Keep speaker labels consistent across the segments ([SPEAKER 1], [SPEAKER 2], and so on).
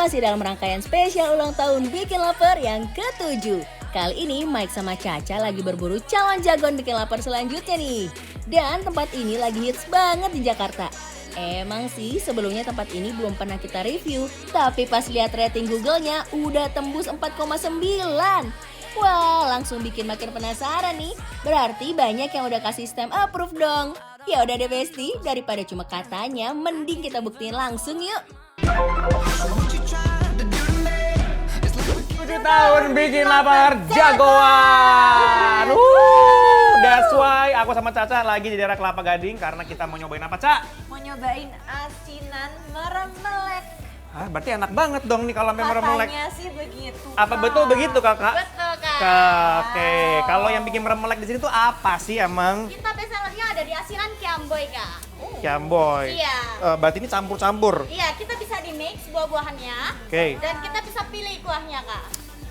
[SPEAKER 1] masih dalam rangkaian spesial ulang tahun Bikin Lapar yang ke-7. Kali ini Mike sama Caca lagi berburu calon jagoan bikin lapar selanjutnya nih. Dan tempat ini lagi hits banget di Jakarta. Emang sih sebelumnya tempat ini belum pernah kita review, tapi pas lihat rating Google-nya udah tembus 4,9. Wah, langsung bikin makin penasaran nih. Berarti banyak yang udah kasih stamp approve dong. Ya udah deh Besti, daripada cuma katanya, mending kita buktiin langsung yuk.
[SPEAKER 2] 7 tahun bikin lapar jagoan. That's why aku sama Caca lagi di daerah Kelapa Gading karena kita mau nyobain apa, Ca?
[SPEAKER 3] Mau nyobain asinan meremelek.
[SPEAKER 2] Ah, berarti enak banget dong nih kalau memang meremelek.
[SPEAKER 3] Katanya sih begitu.
[SPEAKER 2] Apa betul begitu, Kakak?
[SPEAKER 3] Betul, Kak.
[SPEAKER 2] Oke, kalau yang bikin meremelek di sini tuh apa sih emang?
[SPEAKER 3] Kita bestsellernya ada di asinan Kiamboy, Kak.
[SPEAKER 2] Kiamboy.
[SPEAKER 3] Iya.
[SPEAKER 2] Berarti ini campur-campur.
[SPEAKER 3] Iya, kita bisa di mix buah-buahannya.
[SPEAKER 2] Oke.
[SPEAKER 3] Dan kita bisa pilih kuahnya, Kak.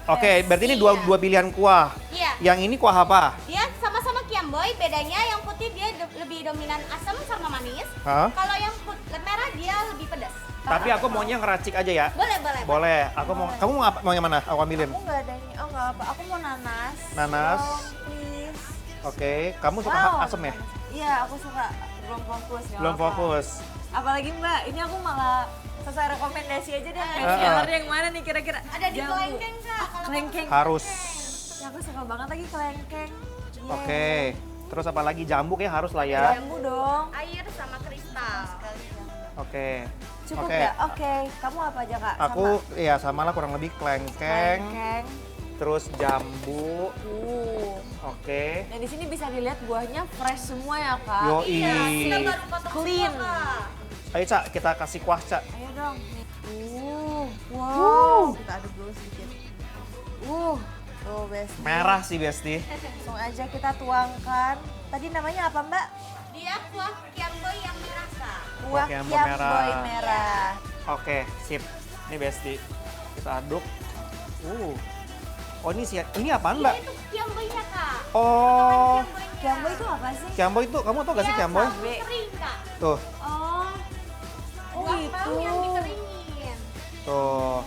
[SPEAKER 2] Oke, berarti ini
[SPEAKER 3] Iya.
[SPEAKER 2] dua pilihan kuah.
[SPEAKER 3] Iya.
[SPEAKER 2] Yang ini kuah apa?
[SPEAKER 3] Dia sama-sama Kiamboy, bedanya yang putih dia lebih dominan asam sama manis.
[SPEAKER 2] Hah?
[SPEAKER 3] Kalau yang merah dia lebih pedas.
[SPEAKER 2] Tapi aku maunya ngeracik aja ya.
[SPEAKER 3] Boleh, boleh.
[SPEAKER 2] Boleh. Aku mau. Kamu mau yang mana? Aku ambilin.
[SPEAKER 4] Aku nggak ada ini, oh nggak apa. Aku mau nanas.
[SPEAKER 2] Nanas.
[SPEAKER 4] Please.
[SPEAKER 2] Oke, kamu suka asam ya?
[SPEAKER 4] Iya, aku suka. Belum fokus. nggak
[SPEAKER 2] Belum
[SPEAKER 4] apa-apa.
[SPEAKER 2] fokus.
[SPEAKER 4] Apalagi Mbak, ini aku malah sesuai rekomendasi aja deh.
[SPEAKER 2] Heeh.
[SPEAKER 4] Bestseller yang mana nih kira-kira?
[SPEAKER 3] Ada di
[SPEAKER 4] Jambu.
[SPEAKER 3] kelengkeng, Kak. Kalau
[SPEAKER 4] Kelengkeng.
[SPEAKER 2] Harus.
[SPEAKER 4] Ya, aku suka banget lagi kelengkeng. Iya.
[SPEAKER 2] Oke. Terus apa lagi? Jambu kayak harus lah ya.
[SPEAKER 4] Jambu dong.
[SPEAKER 3] air sama kristal.
[SPEAKER 2] Oke.
[SPEAKER 4] Cukup
[SPEAKER 2] Oke.
[SPEAKER 4] nggak? Oke. Kamu apa aja Kak?
[SPEAKER 2] Aku ya sama lah kurang lebih kelengkeng,
[SPEAKER 4] Kelengkeng.
[SPEAKER 2] terus jambu. Oke.
[SPEAKER 4] Dan di sini bisa dilihat buahnya fresh semua ya Kak.
[SPEAKER 2] Yoi.
[SPEAKER 3] Kita baru potong
[SPEAKER 4] Clean.
[SPEAKER 3] semua, Kak.
[SPEAKER 2] Ayo, Cak, kita kasih kuah, Cak.
[SPEAKER 4] Ayo dong. Nih. Wow. Kita aduk dulu sedikit. Tuh best.
[SPEAKER 2] Merah sih, Besti.
[SPEAKER 4] Langsung aja kita tuangkan. Tadi namanya apa Mbak?
[SPEAKER 3] Dia kuah Kiamboy yang merah, Kak.
[SPEAKER 4] Kuah
[SPEAKER 2] Kiamboy
[SPEAKER 4] Kiamboy
[SPEAKER 2] merah.
[SPEAKER 4] merah.
[SPEAKER 2] Oke, sip. Ini Besti. Kita aduk. Oh, ini apaan, Mbak?
[SPEAKER 3] Itu Kiamboynya, Kak.
[SPEAKER 2] Oh,
[SPEAKER 4] Kiamboy itu apa sih?
[SPEAKER 2] Kiamboy itu, kamu tau gak sih Kiamboy?
[SPEAKER 4] Cabe.
[SPEAKER 3] Kering, Kak.
[SPEAKER 2] Tuh,
[SPEAKER 4] Oh. Oh
[SPEAKER 3] Buah
[SPEAKER 4] gitu.
[SPEAKER 3] bawang yang dikeringin.
[SPEAKER 2] tuh.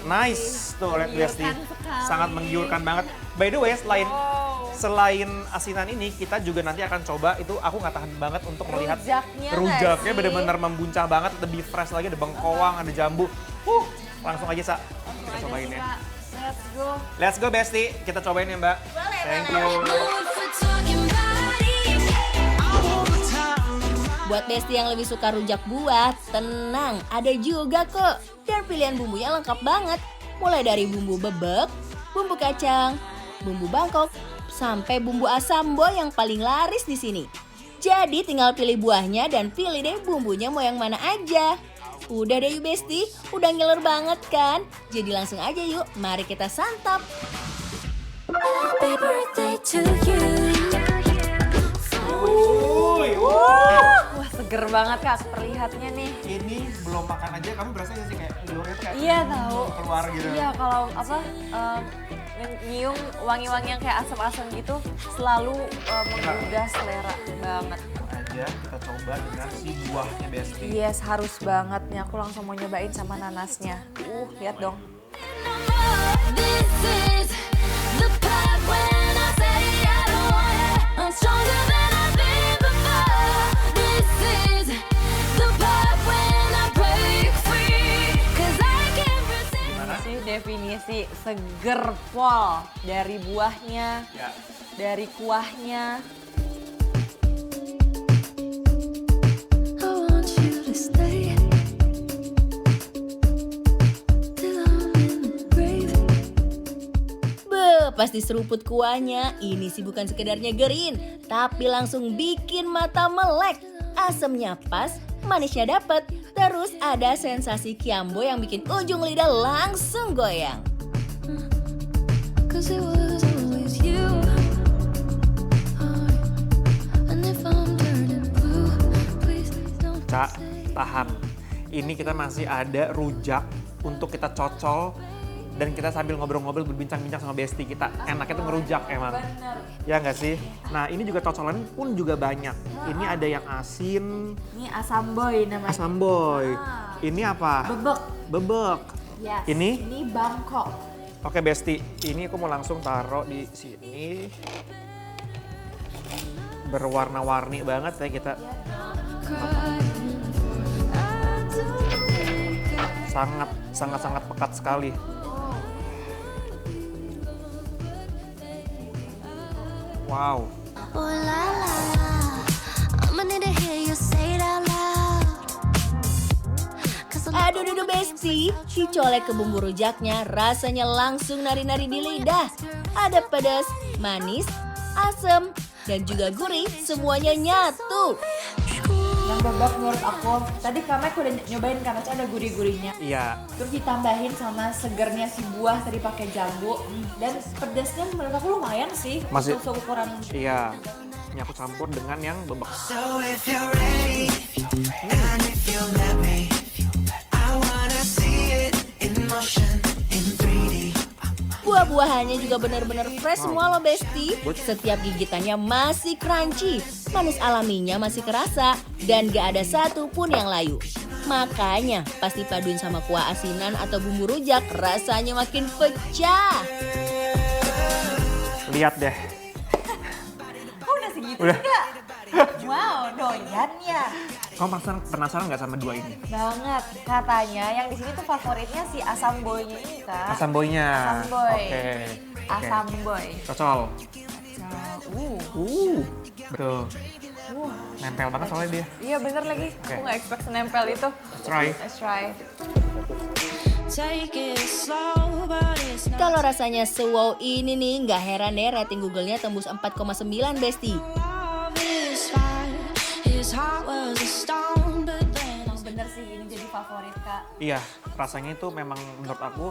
[SPEAKER 2] Nice. Tuh, lihat Besti.
[SPEAKER 4] Menggiurkan sekali.
[SPEAKER 2] Sangat menggiurkan banget. By the way, selain asinan ini, kita juga nanti akan coba, itu aku nggak tahan banget untuk melihat
[SPEAKER 4] Rujaknya nggak
[SPEAKER 2] rujaknya
[SPEAKER 4] sih?
[SPEAKER 2] bener-bener membuncah banget, lebih fresh lagi, ada bengkoang, ada jambu. Langsung aja, Sa. Kita cobain ya.
[SPEAKER 4] Kak. Let's go.
[SPEAKER 2] Let's go, Besti. Kita cobain ya, Mbak.
[SPEAKER 3] Boleh,
[SPEAKER 2] Thank
[SPEAKER 3] boleh.
[SPEAKER 2] you.
[SPEAKER 1] Buat Besti yang lebih suka rujak buah, tenang, ada juga kok. Dan pilihan bumbunya lengkap banget. Mulai dari bumbu bebek, bumbu kacang, bumbu Bangkok, sampai bumbu asam boy yang paling laris di sini. Jadi tinggal pilih buahnya dan pilih deh bumbunya mau yang mana aja. Udah deh yuk Besti, udah ngiler banget kan? Jadi langsung aja yuk, mari kita santap.
[SPEAKER 5] Happy birthday to you.
[SPEAKER 4] Wah seger banget Kak perlihatnya nih.
[SPEAKER 2] Ini belum makan aja, kamu berasa gak sih kayak liurnya kayak
[SPEAKER 4] Iya tahu.
[SPEAKER 2] keluar gitu?
[SPEAKER 4] Iya kalau apa nyium wangi-wangi yang kayak asam-asam gitu selalu menggugah selera banget.
[SPEAKER 2] Aja kita coba dengan si buahnya, Besti.
[SPEAKER 4] Yes harus banget nih aku langsung mau nyobain sama nanasnya. Lihat dong.
[SPEAKER 5] This is the part when I say I don't want it. I'm stronger than I've been before. This is the part when I break free. 'Cause I can't resist.
[SPEAKER 2] Gimana?
[SPEAKER 4] Sih definisi seger pol dari buahnya,
[SPEAKER 2] Ya.
[SPEAKER 4] dari kuahnya.
[SPEAKER 5] I want you to stay till I'm in the grave.
[SPEAKER 1] Pas diseruput kuahnya, ini sih bukan sekedar nyegerin, tapi langsung bikin mata melek. Asemnya pas, manisnya dapet, terus ada sensasi kiambo yang bikin ujung lidah langsung goyang.
[SPEAKER 5] 'Cause it was always you. And if I'm turning blue, please don't
[SPEAKER 2] Cak,
[SPEAKER 5] say.
[SPEAKER 2] tahan. Ini kita masih ada rujak untuk kita cocol dan kita sambil ngobrol-ngobrol berbincang-bincang sama Besti kita. Enaknya tuh ngerujak emang. Ya nggak sih? Nah ini juga cocolan pun juga banyak. Ini ada yang asin,
[SPEAKER 4] Ini asam boy namanya.
[SPEAKER 2] asam boy. Ini apa?
[SPEAKER 4] Bebek.
[SPEAKER 2] Bebek.
[SPEAKER 4] Yes.
[SPEAKER 2] Ini?
[SPEAKER 4] Bangkok.
[SPEAKER 2] Oke Besti, ini aku mau langsung taruh di sini. Berwarna-warni banget ya kita. Sangat pekat sekali. Wow.
[SPEAKER 5] Oh la la la, I'ma need to hear you say it out loud. 'Cause I'm
[SPEAKER 1] Aduh Besti, dicolek ke bumbu rujaknya rasanya langsung nari-nari di lidah. Ada pedas, manis, asam, dan juga gurih, semuanya nyatu.
[SPEAKER 4] Yang babak menurut aku, tadi Kamek udah nyobain kan, Aca ada gurih-gurihnya.
[SPEAKER 2] Iya.
[SPEAKER 4] Terus ditambahin sama segernya si buah tadi pakai jambu. Dan pedasnya menurut aku lumayan sih.
[SPEAKER 2] Masih-
[SPEAKER 4] Untuk seukuran.
[SPEAKER 2] Iya. Ini aku campur dengan yang bebek.
[SPEAKER 6] So if you're ready, and if you let me, I wanna see it in motion in 3D.
[SPEAKER 1] Buah-buahannya juga benar-benar fresh semua loh Besti. Setiap gigitannya masih crunchy, manis alaminya masih kerasa, dan gak ada satu pun yang layu. Makanya pas dipaduin sama kuah asinan atau bumbu rujak rasanya makin pecah.
[SPEAKER 2] Lihat deh.
[SPEAKER 4] Oh udah segitu
[SPEAKER 2] Udah.
[SPEAKER 4] enggak? Wow, doyan ya.
[SPEAKER 2] Kamu penasaran nggak sama dua ini?
[SPEAKER 4] Banget. Katanya yang di sini tuh favoritnya si asam boynya ini kan.
[SPEAKER 2] Asam boynya.
[SPEAKER 4] Asam boy.
[SPEAKER 2] Oke.
[SPEAKER 4] Asam boy.
[SPEAKER 2] Cocol.
[SPEAKER 4] Uh.
[SPEAKER 2] Betul. Nempel banget soalnya dia.
[SPEAKER 4] Iya bener lagi.
[SPEAKER 2] Oke.
[SPEAKER 4] Aku nggak expect senempel itu.
[SPEAKER 2] Let's try.
[SPEAKER 4] Let's try.
[SPEAKER 5] take it slow, but it's not
[SPEAKER 1] Kalau rasanya sewow ini nih, nggak heran deh rating Google-nya tembus 4,9 Besti.
[SPEAKER 5] obvious why his heart was a stone, but then
[SPEAKER 4] Emang bener sih ini jadi favorit Kak.
[SPEAKER 2] Iya, rasanya itu memang menurut aku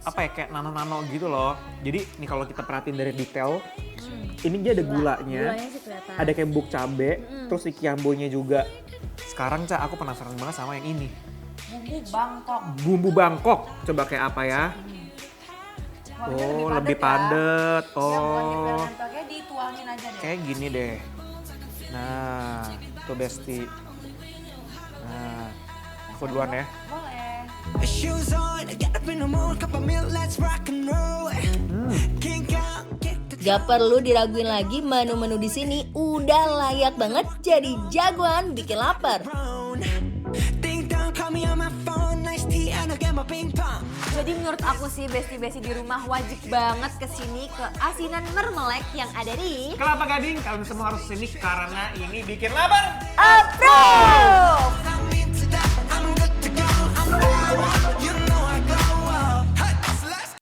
[SPEAKER 2] apa ya kayak nano-nano gitu loh. Jadi nih kalau kita perhatiin dari detail, ini dia ada gulanya,
[SPEAKER 4] Gulanya sih kelihatan.
[SPEAKER 2] ada kayak bubuk cabe, terus ikiambonya juga. Sekarang Ca, aku penasaran banget sama yang ini.
[SPEAKER 4] Bumbu Bangkok.
[SPEAKER 2] Bumbu Bangkok, coba kayak apa ya?
[SPEAKER 4] Warnanya
[SPEAKER 2] Oh, lebih padat.
[SPEAKER 4] Ya, bukan
[SPEAKER 2] Oh,
[SPEAKER 4] nempel-nempel, kayak dituangin aja deh.
[SPEAKER 2] kayak gini deh. Nah, tuh Besti. Nah, aku duluan ya.
[SPEAKER 4] Boleh.
[SPEAKER 6] Shoes on, get up in the mood, cup of milk, let's rock and roll. Kink out, kick the
[SPEAKER 1] Gak perlu diraguin lagi, menu-menu di sini udah layak banget jadi jagoan bikin lapar.
[SPEAKER 6] throne. Ding dong, call me on my phone, nice tea, and I'll get my ping pong.
[SPEAKER 4] Jadi menurut aku sih besti-besti di rumah wajib banget kesini ke Asinan Mermelek yang ada di
[SPEAKER 2] Kelapa Gading, kalian semua harus kesini karena ini bikin lapar.
[SPEAKER 1] Approve!